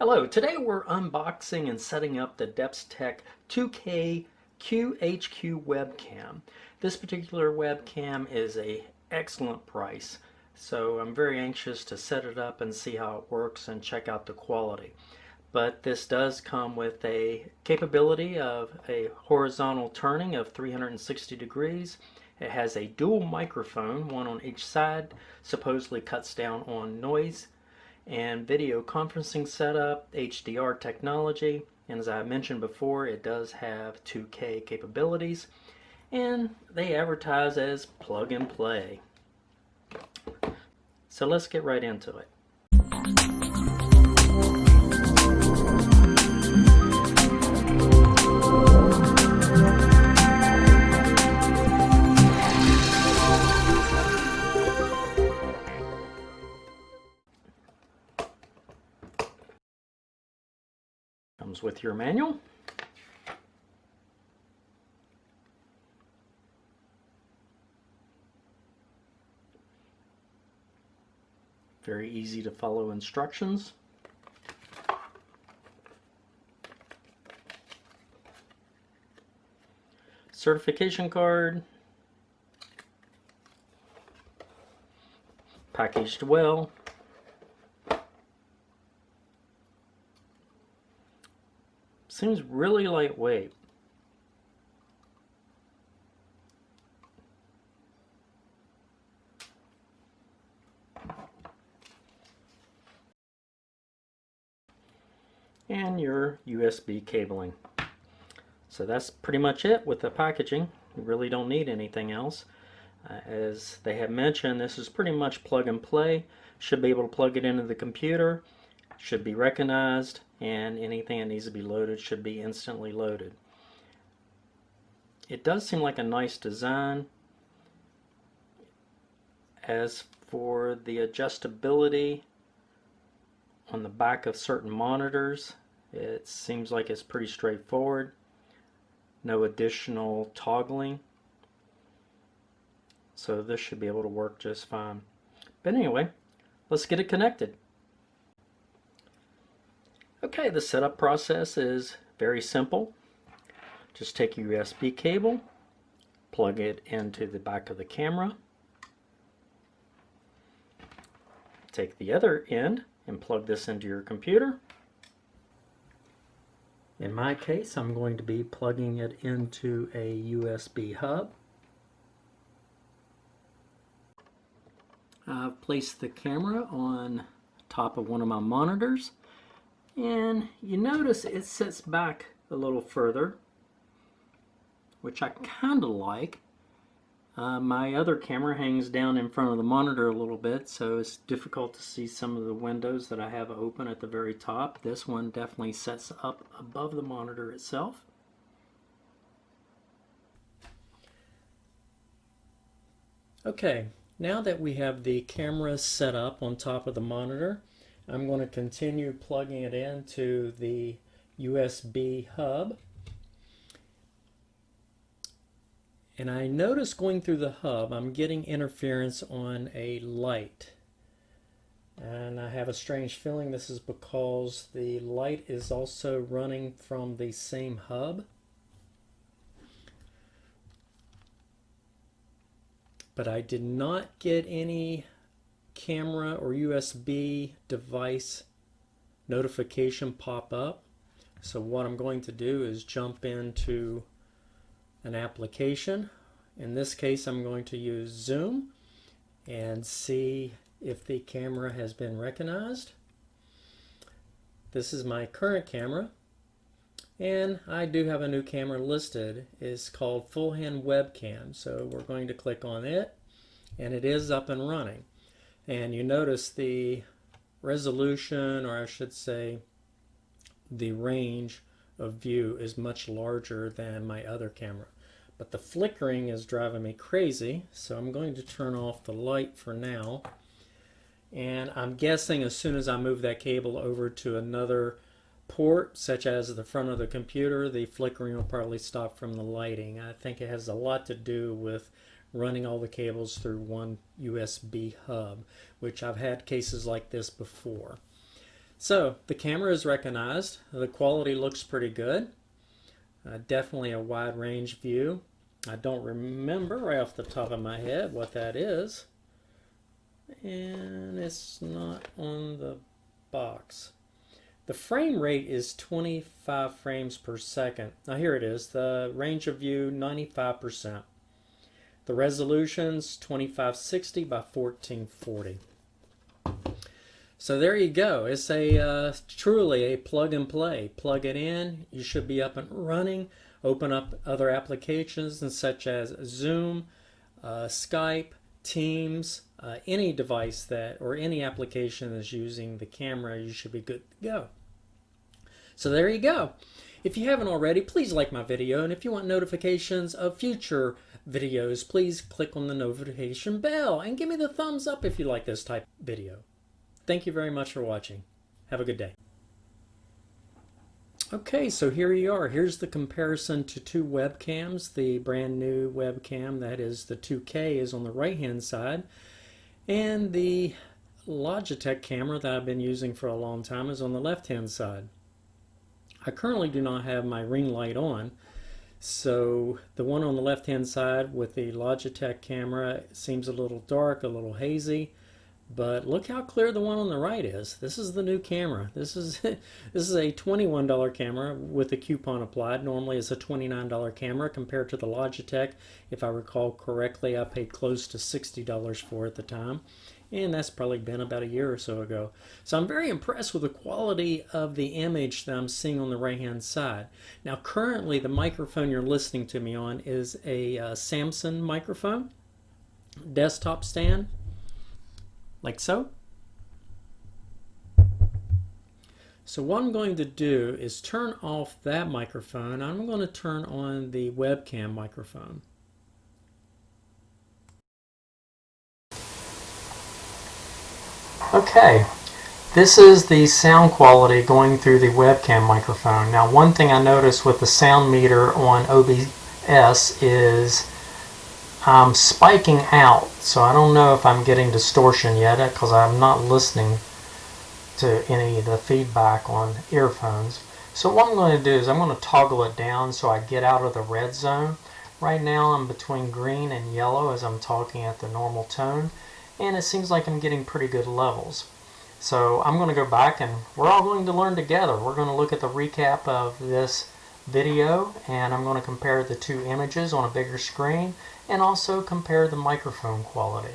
Hello, today we're unboxing and setting up the Depstech 2K QHQ webcam. This particular webcam is a excellent price, so I'm very anxious to set it up and see how it works and check out the quality. But this does come with a capability of a horizontal turning of 360 degrees. It has a dual microphone, one on each side, supposedly cuts down on noise, and video conferencing setup, HDR technology, and as I mentioned before, it does have 2K capabilities, and they advertise as plug and play. So let's get right into it. Comes with your manual. Very easy to follow instructions. Certification card. Packaged well. Seems really lightweight. And your USB cabling. So that's pretty much it with the packaging. You really don't need anything else. As they have mentioned, this is pretty much plug and play. Should be able to plug it into the computer, should be recognized, and anything that needs to be loaded should be instantly loaded. It does seem like a nice design. As for the adjustability on the back of certain monitors, it seems like it's pretty straightforward. No additional toggling. So this should be able to work just fine. But anyway, let's get it connected. Okay, the setup process is very simple. Just take your USB cable, plug it into the back of the camera, take the other end and plug this into your computer. In my case, I'm going to be plugging it into a USB hub. I've placed the camera on top of one of my monitors, and you notice it sits back a little further, which I kind of like. My other camera hangs down in front of the monitor a little bit, so it's difficult to see some of the windows that I have open at the very top. This one definitely sets up above the monitor itself. Okay, now that we have the camera set up on top of the monitor, I'm going to continue plugging it into the USB hub. And I notice going through the hub, I'm getting interference on a light. And I have a strange feeling this is because the light is also running from the same hub. But I did not get any camera or USB device notification pop up. So what I'm going to do is jump into an application. In this case, I'm going to use Zoom and see if the camera has been recognized. This is my current camera, and I do have a new camera listed. It's called Full Hand Webcam, so we're going to click on it, and it is up and running. And you notice the resolution, or I should say the range of view, is much larger than my other camera. But the flickering is driving me crazy, so I'm going to turn off the light for now. And I'm guessing as soon as I move that cable over to another port, such as the front of the computer, the flickering will probably stop from the lighting. I think it has a lot to do with running all the cables through one USB hub, which I've had cases like this before. So the camera is recognized. The quality looks pretty good. Definitely a wide range view. I don't remember right off the top of my head what that is. And it's not on the box. The frame rate is 25 frames per second. Now here it is. The range of view 95%. The resolution's 2560 by 1440. So there you go. It's a truly a plug and play. Plug it in, you should be up and running. Open up other applications such as Zoom, Skype, Teams, any device that or any application that's using the camera, you should be good to go. So there you go. If you haven't already, please like my video, and if you want notifications of future videos, please click on the notification bell and give me the thumbs up if you like this type of video. Thank you very much for watching. Have a good day. Okay, so here you are. Here's the comparison to two webcams. The brand new webcam, that is the 2K, is on the right hand side, and the Logitech camera that I've been using for a long time is on the left hand side. I currently do not have my ring light on, so the one on the left hand side with the Logitech camera seems a little dark, a little hazy. But look how clear the one on the right is. This is the new camera. This is a $21 camera with a coupon applied. Normally it's a $29 camera compared to the Logitech. If I recall correctly, I paid close to $60 for it at the time. And that's probably been about a year or so ago. So I'm very impressed with the quality of the image that I'm seeing on the right hand side. Now currently the microphone you're listening to me on is a Samsung microphone, desktop stand. Like so. So what I'm going to do is turn off that microphone. I'm going to turn on the webcam microphone. Okay, this is the sound quality going through the webcam microphone. Now one thing I noticed with the sound meter on OBS is I'm spiking out, so I don't know if I'm getting distortion yet because I'm not listening to any of the feedback on earphones. So what I'm going to do is I'm going to toggle it down so I get out of the red zone. Right now I'm between green and yellow as I'm talking at the normal tone, and it seems like I'm getting pretty good levels. So I'm going to go back and we're all going to learn together. We're going to look at the recap of this video, and I'm going to compare the two images on a bigger screen and also compare the microphone quality.